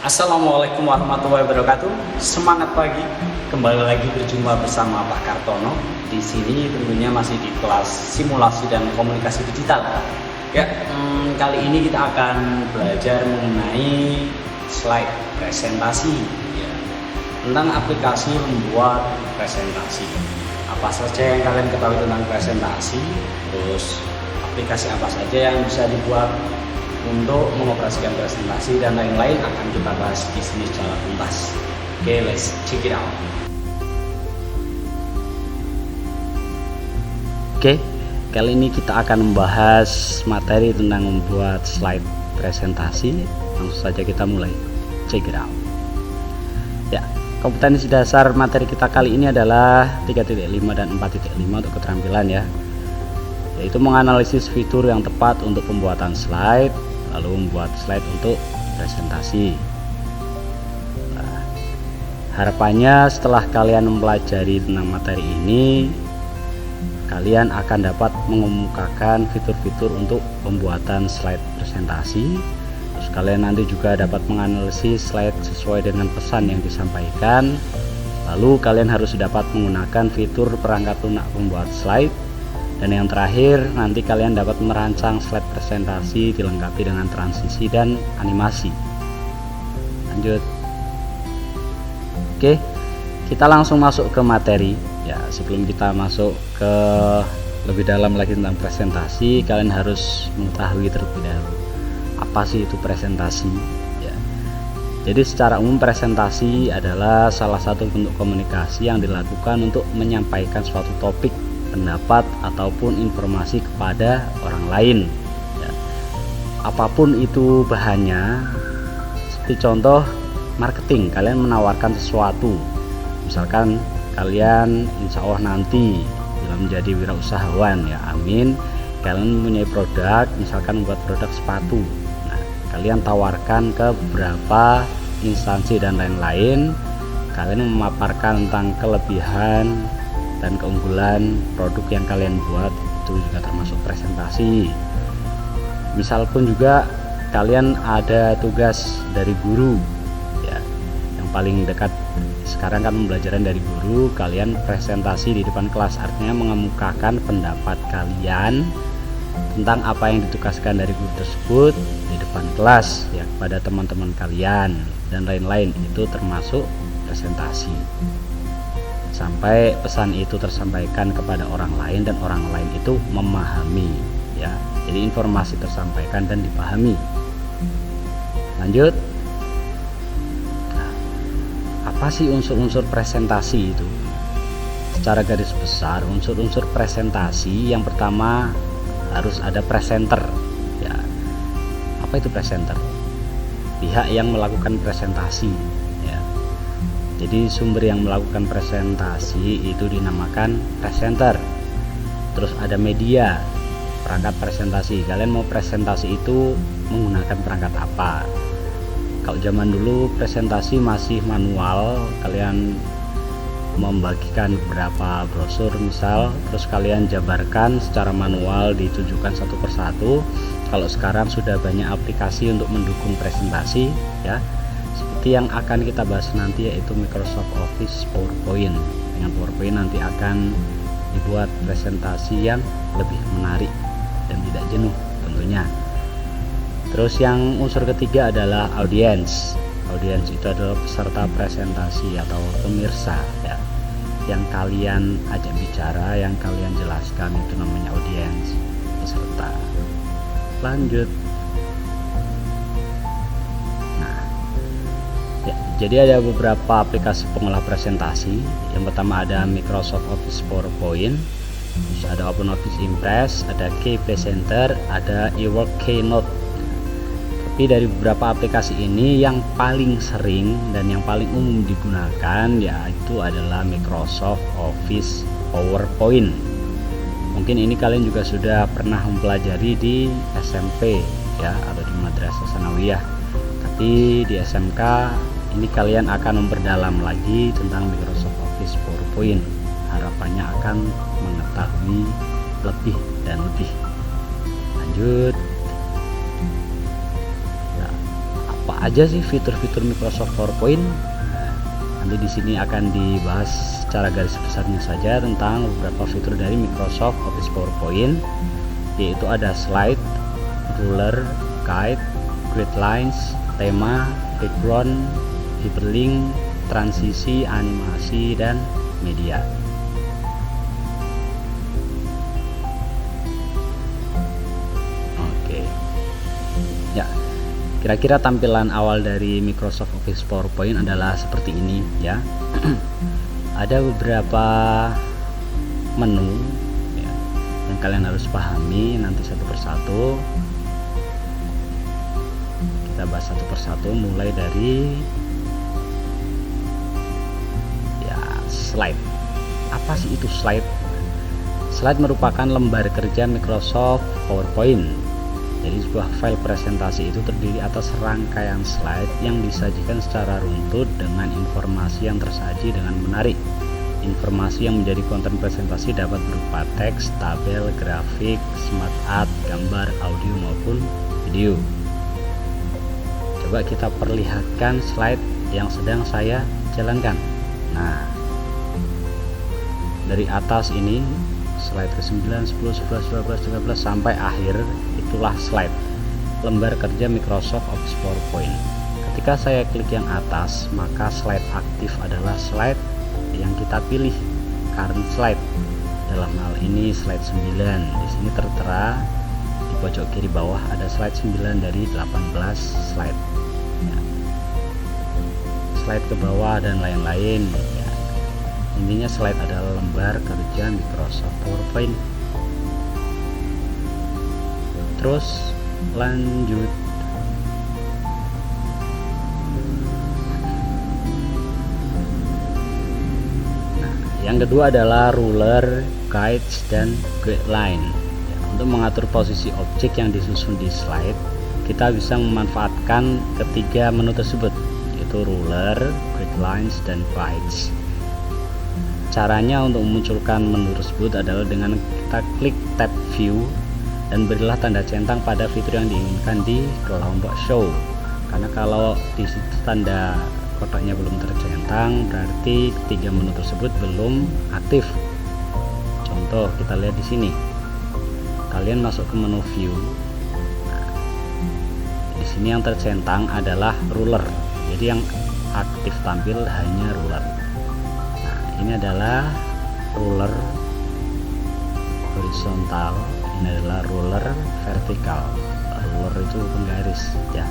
Assalamualaikum warahmatullahi wabarakatuh. Semangat pagi. Kembali lagi berjumpa bersama Pak Kartono. Di sini tentunya masih di kelas simulasi dan komunikasi digital. Ya, kali ini kita akan belajar mengenai slide presentasi. Ya, tentang aplikasi membuat presentasi. Apa saja yang kalian ketahui tentang presentasi? Terus aplikasi apa saja yang bisa dibuat untuk mengoperasikan presentasi dan lain-lain akan kita bahas di sini secara tuntas. Oke, let's check it out. Oke, kali ini kita akan membahas materi tentang membuat slide presentasi. Langsung saja kita mulai. Check it out. Ya, kompetensi dasar materi kita kali ini adalah 3.5 dan 4.5 untuk keterampilan ya. Yaitu menganalisis fitur yang tepat untuk pembuatan slide, lalu membuat slide untuk presentasi. Nah, harapannya setelah kalian mempelajari tentang materi ini, kalian akan dapat mengemukakan fitur-fitur untuk pembuatan slide presentasi. Terus kalian nanti juga dapat menganalisis slide sesuai dengan pesan yang disampaikan. Lalu kalian harus dapat menggunakan fitur perangkat lunak pembuat slide. Dan yang terakhir, nanti kalian dapat merancang slide presentasi dilengkapi dengan transisi dan animasi. Lanjut. Oke, kita langsung masuk ke materi. Ya, sebelum kita masuk ke lebih dalam lagi tentang presentasi, kalian harus mengetahui terlebih dahulu apa sih itu presentasi. Ya. Jadi secara umum presentasi adalah salah satu bentuk komunikasi yang dilakukan untuk menyampaikan suatu topik, pendapat ataupun informasi kepada orang lain ya. Apapun itu bahannya, seperti contoh marketing, kalian menawarkan sesuatu, misalkan kalian insya Allah nanti bila menjadi wirausahawan ya, amin, kalian mempunyai produk, misalkan membuat produk sepatu. Nah, kalian tawarkan ke beberapa instansi dan lain-lain, kalian memaparkan tentang kelebihan dan keunggulan produk yang kalian buat, itu juga termasuk presentasi. Misal pun juga kalian ada tugas dari guru ya, yang paling dekat sekarang kan pembelajaran dari guru, kalian presentasi di depan kelas, artinya mengemukakan pendapat kalian tentang apa yang ditugaskan dari guru tersebut di depan kelas ya, kepada teman-teman kalian dan lain-lain, itu termasuk presentasi. Sampai pesan itu tersampaikan kepada orang lain dan orang lain itu memahami ya. Jadi informasi tersampaikan dan dipahami. Lanjut. Nah, apa sih unsur-unsur presentasi itu? Secara garis besar, unsur-unsur presentasi yang pertama harus ada presenter ya. Apa itu presenter? Pihak yang melakukan presentasi. Jadi sumber yang melakukan presentasi itu dinamakan presenter. Terus ada media, perangkat presentasi. Kalian mau presentasi itu menggunakan perangkat apa? Kalau zaman dulu presentasi masih manual, kalian membagikan beberapa brosur misal, terus kalian jabarkan secara manual, ditujukan satu persatu. Kalau sekarang sudah banyak aplikasi untuk mendukung presentasi ya. Seperti yang akan kita bahas nanti, yaitu Microsoft Office PowerPoint. Dengan PowerPoint nanti akan dibuat presentasi yang lebih menarik dan tidak jenuh tentunya. Terus yang unsur ketiga adalah audiens. Audiens itu adalah peserta presentasi atau pemirsa ya, yang kalian ajak bicara, yang kalian jelaskan, itu namanya audiens, peserta. Lanjut. Jadi ada beberapa aplikasi pengolah presentasi. Yang pertama ada Microsoft Office PowerPoint, terus ada OpenOffice Impress, ada KeyPresenter, ada eWork Keynote. Tapi dari beberapa aplikasi ini yang paling sering dan yang paling umum digunakan yaitu adalah Microsoft Office PowerPoint. Mungkin ini kalian juga sudah pernah mempelajari di SMP ya, atau di Madrasah Sanawiyah. Tapi di SMK ini kalian akan memperdalam lagi tentang Microsoft Office PowerPoint. Harapannya akan mengetahui lebih dan lebih. Lanjut. Nah, apa apa aja sih fitur-fitur Microsoft PowerPoint? Nanti di sini akan dibahas secara garis besarnya saja tentang beberapa fitur dari Microsoft Office PowerPoint, yaitu ada slide, ruler, guide, grid lines, tema, background, hyperlink, transisi, animasi, dan media. Oke. Ya. Kira-kira tampilan awal dari Microsoft Office PowerPoint adalah seperti ini ya. Ada beberapa menu ya, yang kalian harus pahami nanti satu persatu. Kita bahas satu persatu mulai dari ya slide. Apa sih itu slide? Slide merupakan lembar kerja Microsoft PowerPoint. Jadi sebuah file presentasi itu terdiri atas rangkaian slide yang disajikan secara runtut dengan informasi yang tersaji dengan menarik. Informasi yang menjadi konten presentasi dapat berupa teks, tabel, grafik, smart art, gambar, audio maupun video. Coba kita perlihatkan slide yang sedang saya jalankan. Nah, dari atas ini slide ke-9, 10, 11, 12, 13 sampai akhir itulah slide lembar kerja Microsoft Office PowerPoint. Ketika saya klik yang atas, maka slide aktif adalah slide yang kita pilih, current slide. Dalam hal ini slide 9. Di sini tertera di pojok kiri bawah ada slide 9 dari 18 slide. Ya. Slide ke bawah dan lain-lain. Ya. Intinya slide adalah lembar kerja Microsoft PowerPoint. Terus lanjut. Nah, yang kedua adalah ruler, guides, dan grid line. Ya, untuk mengatur posisi objek yang disusun di slide, kita bisa memanfaatkan ketiga menu tersebut, yaitu ruler, grid lines, dan guides. Caranya untuk memunculkan menu tersebut adalah dengan kita klik tab view dan berilah tanda centang pada fitur yang diinginkan di kelompok show. Karena kalau di situ tanda kotaknya belum tercentang, berarti ketiga menu tersebut belum aktif. Contoh kita lihat di sini. Kalian masuk ke menu view. Nah, di sini yang tercentang adalah ruler. Jadi yang aktif tampil hanya ruler. Nah, ini adalah ruler horizontal. Ini adalah ruler vertikal. Ruler itu penggaris ya.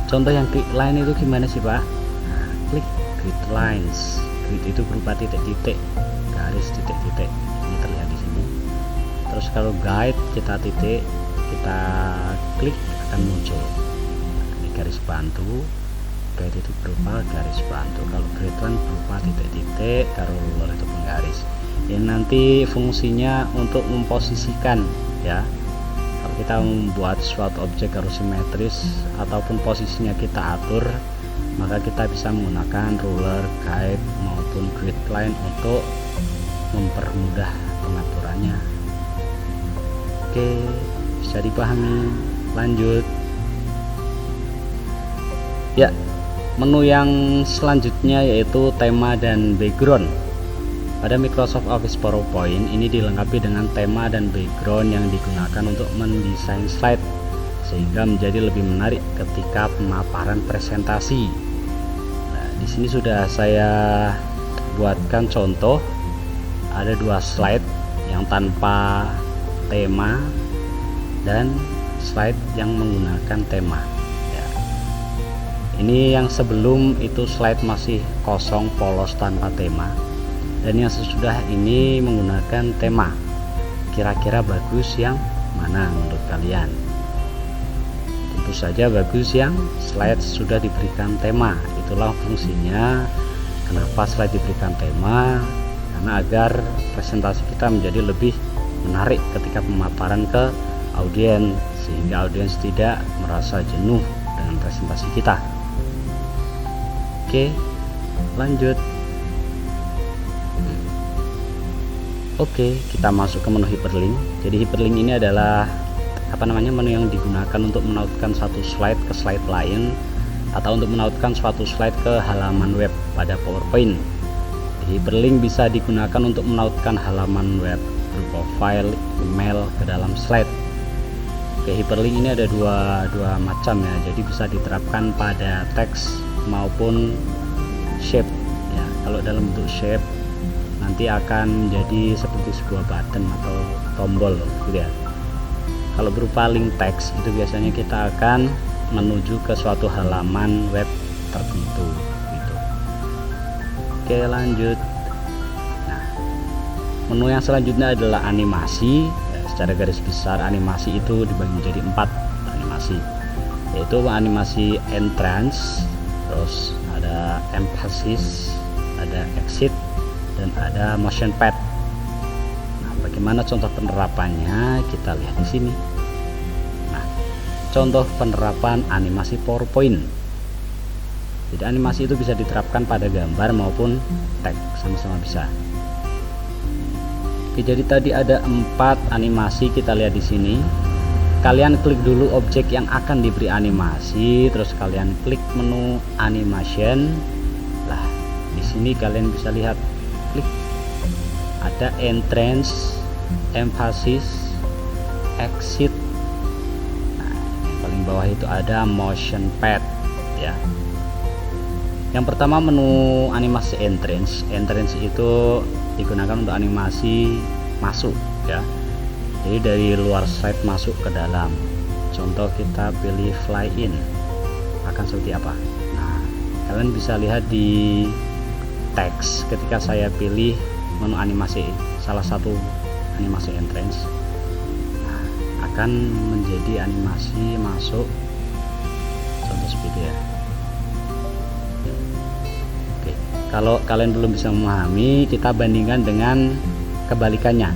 Contoh yang grid line itu gimana sih Pak? Nah, klik grid lines. Grid itu berupa titik-titik, garis titik-titik. Ini terlihat di sini. Terus kalau guide kita titik, kita klik akan muncul. Nah, ini garis bantu. Guide itu berupa garis bantu. Kalau grid line berupa titik-titik, kalau ruler itu penggaris. Ini nanti fungsinya untuk memposisikan ya. Kalau kita membuat suatu objek harus simetris ataupun posisinya kita atur, maka kita bisa menggunakan ruler, guide maupun grid line untuk mempermudah pengaturannya. Oke, bisa dipahami. Lanjut ya. Menu yang selanjutnya yaitu tema dan background. Pada Microsoft Office PowerPoint ini dilengkapi dengan tema dan background yang digunakan untuk mendesain slide sehingga menjadi lebih menarik ketika pemaparan presentasi. Nah, di sini sudah saya buatkan contoh. Ada dua slide yang tanpa tema dan slide yang menggunakan tema. Ya. Ini yang sebelum itu slide masih kosong polos tanpa tema. Dan yang sesudah ini menggunakan tema. Kira-kira bagus yang mana menurut kalian? Tentu saja bagus yang slide sudah diberikan tema. Itulah fungsinya kenapa slide diberikan tema, karena agar presentasi kita menjadi lebih menarik ketika pemaparan ke audiens, sehingga audiens tidak merasa jenuh dengan presentasi kita. Oke, lanjut. Oke, kita masuk ke menu hyperlink. Jadi hyperlink ini adalah menu yang digunakan untuk menautkan satu slide ke slide lain atau untuk menautkan suatu slide ke halaman web pada PowerPoint. Hyperlink bisa digunakan untuk menautkan halaman web berupa file, email ke dalam slide. Oke, hyperlink ini ada dua macam ya, jadi bisa diterapkan pada teks maupun shape ya. Kalau dalam bentuk shape nanti akan menjadi seperti sebuah button atau tombol gitu ya. Kalau berupa link teks itu biasanya kita akan menuju ke suatu halaman web tertentu gitu. Oke, lanjut. Nah, menu yang selanjutnya adalah animasi ya, secara garis besar animasi itu dibagi menjadi 4 animasi, yaitu animasi entrance, terus ada emphasis, ada exit, dan ada motion pad. Nah, bagaimana contoh penerapannya kita lihat di sini. Nah, contoh penerapan animasi PowerPoint. Jadi animasi itu bisa diterapkan pada gambar maupun teks, sama-sama bisa. Oke, jadi tadi ada 4 animasi, kita lihat di sini. Kalian klik dulu objek yang akan diberi animasi, terus kalian klik menu animation. Lah, di sini kalian bisa lihat, klik ada entrance, emphasis, exit. Nah, yang paling bawah itu ada motion pad ya. Yang pertama menu animasi entrance. Entrance itu digunakan untuk animasi masuk ya. Jadi dari luar slide masuk ke dalam. Contoh kita pilih fly in, akan seperti apa? Nah, kalian bisa lihat di teks ketika saya pilih menu animasi salah satu animasi entrance. Nah, akan menjadi animasi masuk. Contoh seperti itu ya. Kalau kalian belum bisa memahami, kita bandingkan dengan kebalikannya.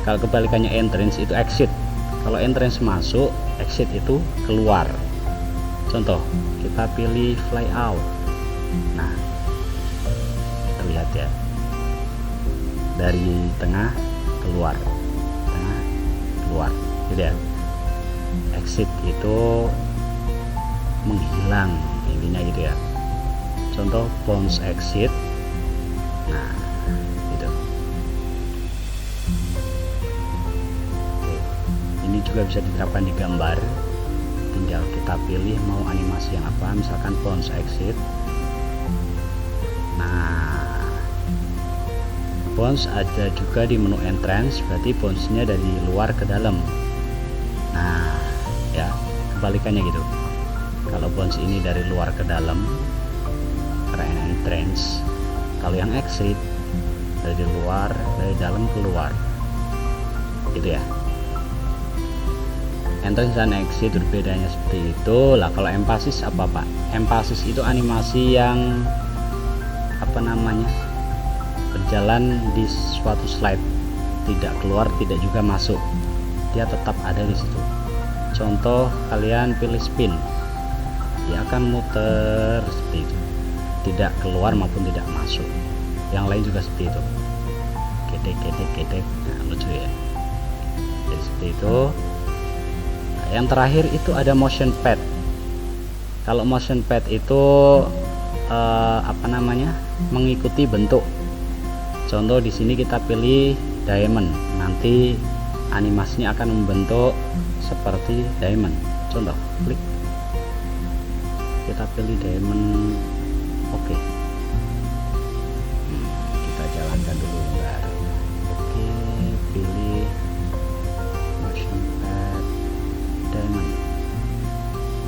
Kalau kebalikannya entrance itu exit. Kalau entrance masuk, exit itu keluar. Contoh, kita pilih fly out. Nah, kita lihat ya. Dari tengah keluar. Tengah keluar. Gitu ya. Exit itu menghilang, intinya gitu ya. Contoh bounce exit. Nah, gitu. Oke. Ini juga bisa diterapkan di gambar. Tinggal kita pilih mau animasi yang apa, misalkan bounce exit. Nah, bounce ada juga di menu entrance, berarti bounce-nya dari luar ke dalam. Nah, ya, kebalikannya gitu. Kalau bounce ini dari luar ke dalam, entrance. Kalau yang exit dari luar, dari dalam keluar, gitu ya. Entrance dan exit berbedanya seperti itu. Lah, kalau emphasis apa Pak? Emphasis itu animasi yang apa namanya, berjalan di suatu slide, tidak keluar, tidak juga masuk, dia tetap ada di situ. Contoh, kalian pilih spin, dia akan muter seperti itu, tidak keluar maupun tidak masuk. Yang lain juga seperti itu, gedek. Nah, lucu ya. Jadi seperti itu. Nah, yang terakhir itu ada motion pad. Kalau motion pad itu apa namanya, mengikuti bentuk. Contoh di sini kita pilih diamond, nanti animasinya akan membentuk seperti diamond. Contoh, klik, kita pilih diamond. Oke, kita jalankan dulu bentar. Oke, pilih motion pad diamond.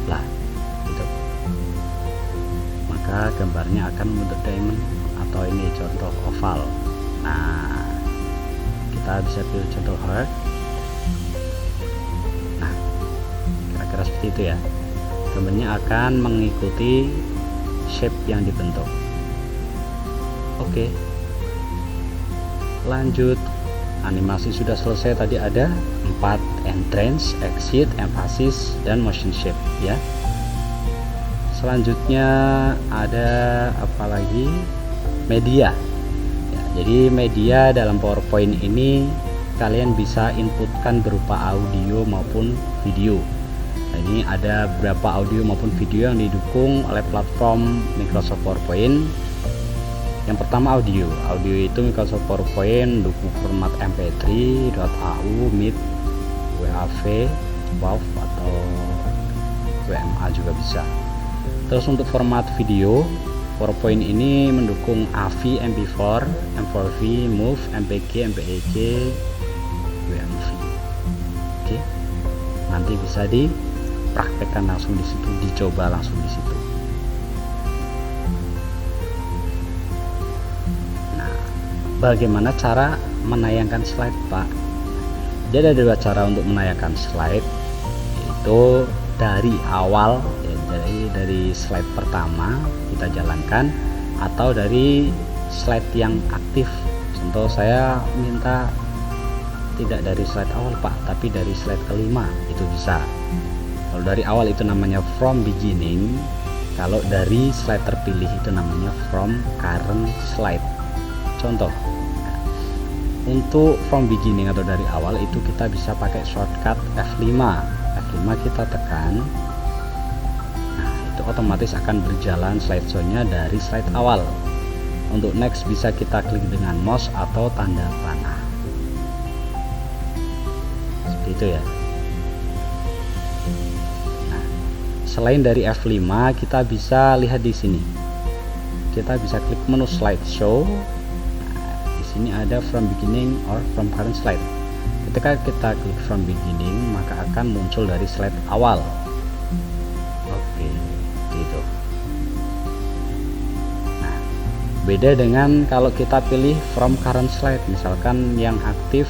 Lah, gitu. Maka gambarnya akan membentuk diamond, atau ini contoh oval. Nah, kita bisa pilih contoh heart. Nah, kira-kira seperti itu ya. Gambarnya akan mengikuti shape yang dibentuk. Oke, lanjut. Animasi sudah selesai, tadi ada 4, entrance, exit, emphasis, dan motion shape ya. Selanjutnya ada apa lagi? Media ya, jadi media dalam PowerPoint ini kalian bisa inputkan berupa audio maupun video. Nah, ini ada beberapa audio maupun video yang didukung oleh platform Microsoft PowerPoint. Yang pertama audio itu Microsoft PowerPoint dukung format MP3, .au, MIT, WAV, WAV atau WMA juga bisa. Terus untuk format video, PowerPoint ini mendukung AVI, MP4, M4V, MOV, MPG, MPEG, WMV. Oke, nanti bisa dipraktekkan langsung di situ, dicoba langsung di situ. Nah, bagaimana cara menayangkan slide, Pak? Jadi ada dua cara untuk menayangkan slide, yaitu dari awal, dari slide pertama kita jalankan, atau dari slide yang aktif. Contoh, saya minta tidak dari slide awal, Pak, tapi dari slide kelima, itu bisa. Kalau dari awal itu namanya from beginning, kalau dari slide terpilih itu namanya from current slide. Contoh, untuk from beginning atau dari awal itu kita bisa pakai shortcut F5 kita tekan. Nah, itu otomatis akan berjalan slideshow-nya dari slide awal. Untuk next bisa kita klik dengan mouse atau tanda panah. Seperti itu ya. Nah, selain dari F5 kita bisa lihat di sini. Kita bisa klik menu slideshow. Nah, di sini ada from beginning or from current slide. Ketika kita klik from beginning, maka akan muncul dari slide awal. Oke, gitu. Nah, beda dengan kalau kita pilih from current slide. Misalkan yang aktif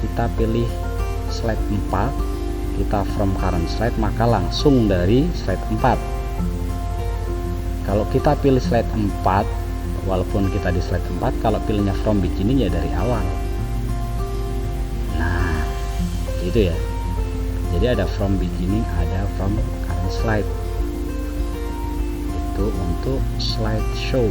kita pilih slide 4, kita from current slide, maka langsung dari slide 4. Kalau kita pilih slide 4, walaupun kita di slide 4, kalau pilihnya from beginning ya dari awal. Nah, itu ya. Jadi ada from beginning, ada from current slide. Itu untuk slideshow.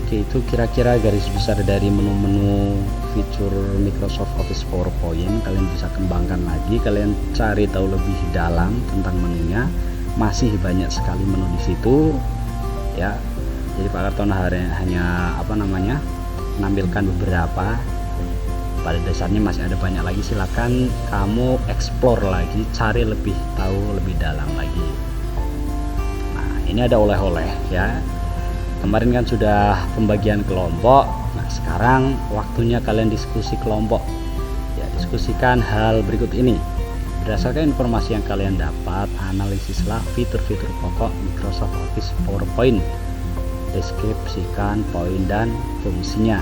Oke, itu kira-kira garis besar dari menu-menu fitur Microsoft Office PowerPoint. Kalian bisa kembangkan lagi, kalian cari tahu lebih dalam tentang menunya. Masih banyak sekali menu di situ ya. Jadi Pak Kartono hanya menampilkan beberapa. Pada dasarnya masih ada banyak lagi, silakan kamu explore lagi, cari lebih tahu lebih dalam lagi. Nah, ini ada oleh-oleh ya. Kemarin kan sudah pembagian kelompok. Nah, sekarang waktunya kalian diskusi kelompok ya. Diskusikan hal berikut ini. Berdasarkan informasi yang kalian dapat, analisislah fitur-fitur pokok Microsoft Office PowerPoint. Deskripsikan poin dan fungsinya.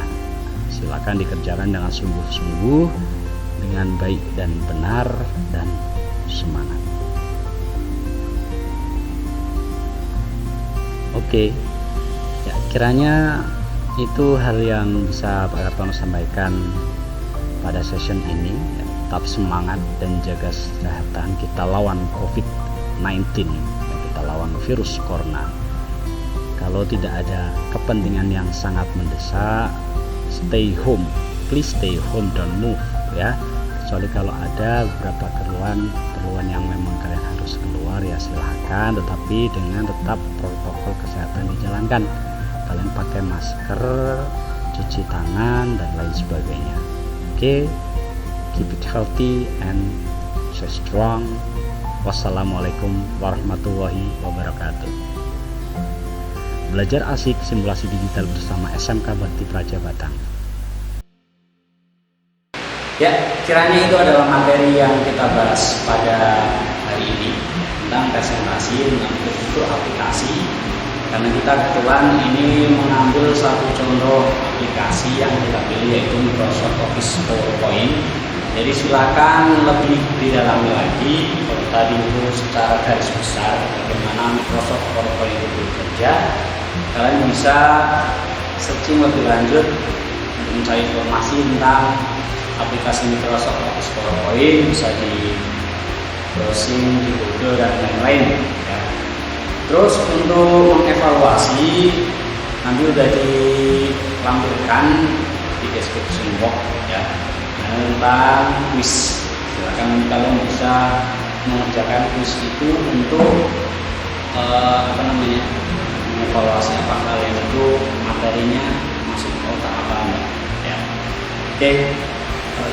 Silakan dikerjakan dengan sungguh-sungguh, dengan baik dan benar, dan semangat. Oke, ya, kiranya itu hal yang bisa Pak Kartono sampaikan pada session ini. Tetap semangat dan jaga kesehatan, kita lawan COVID-19, kita lawan virus corona. Kalau tidak ada kepentingan yang sangat mendesak, stay home, please stay home, don't move ya. Kecuali kalau ada beberapa keperluan yang memang kalian harus keluar ya silahkan, tetapi dengan tetap protokol kesehatan dijalankan. Kalian pakai masker, cuci tangan dan lain sebagainya. Oke. Keep it healthy and stay strong. Wassalamualaikum warahmatullahi wabarakatuh. Belajar asik simulasi digital bersama SMK Bakti Praja Batang. Ya, kiranya itu adalah materi yang kita bahas pada hari ini tentang presentasi tentang fitur aplikasi. Karena kita kebetulan ini mengambil satu contoh aplikasi yang kita pilih, yaitu Microsoft Office PowerPoint. Jadi silakan lebih didalami lagi. Kalau tadi itu secara garis besar bagaimana Microsoft PowerPoint itu bekerja, kalian bisa searching lebih lanjut untuk mencari informasi tentang aplikasi Microsoft Office PowerPoint, bisa di browsing di Google dan lain-lain ya. Terus untuk mengevaluasi nanti udah dilampirkan di description box ya, tentang quiz. Silakan kalian bisa mengerjakan quiz itu untuk mengevaluasi apa kalian itu materinya masuk ke otak apa enggak ya. Oke,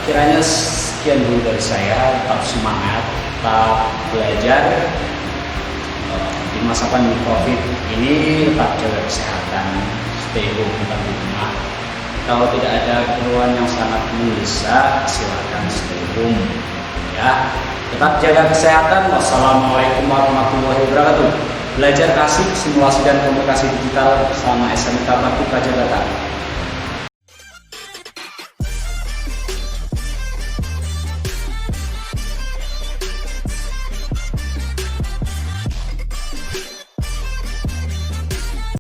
kiranya sekian dulu dari saya. Tetap semangat, tetap belajar di masa pandemi COVID ini. Tetap jaga kesehatan, stay home, tetap di rumah. Kalau tidak ada keperluan yang sangat mendesak, silakan stay home ya. Tetap jaga kesehatan. Wassalamualaikum warahmatullahi wabarakatuh. Belajar asik, simulasi dan komunikasi digital bersama SMK Bakti Praja Data.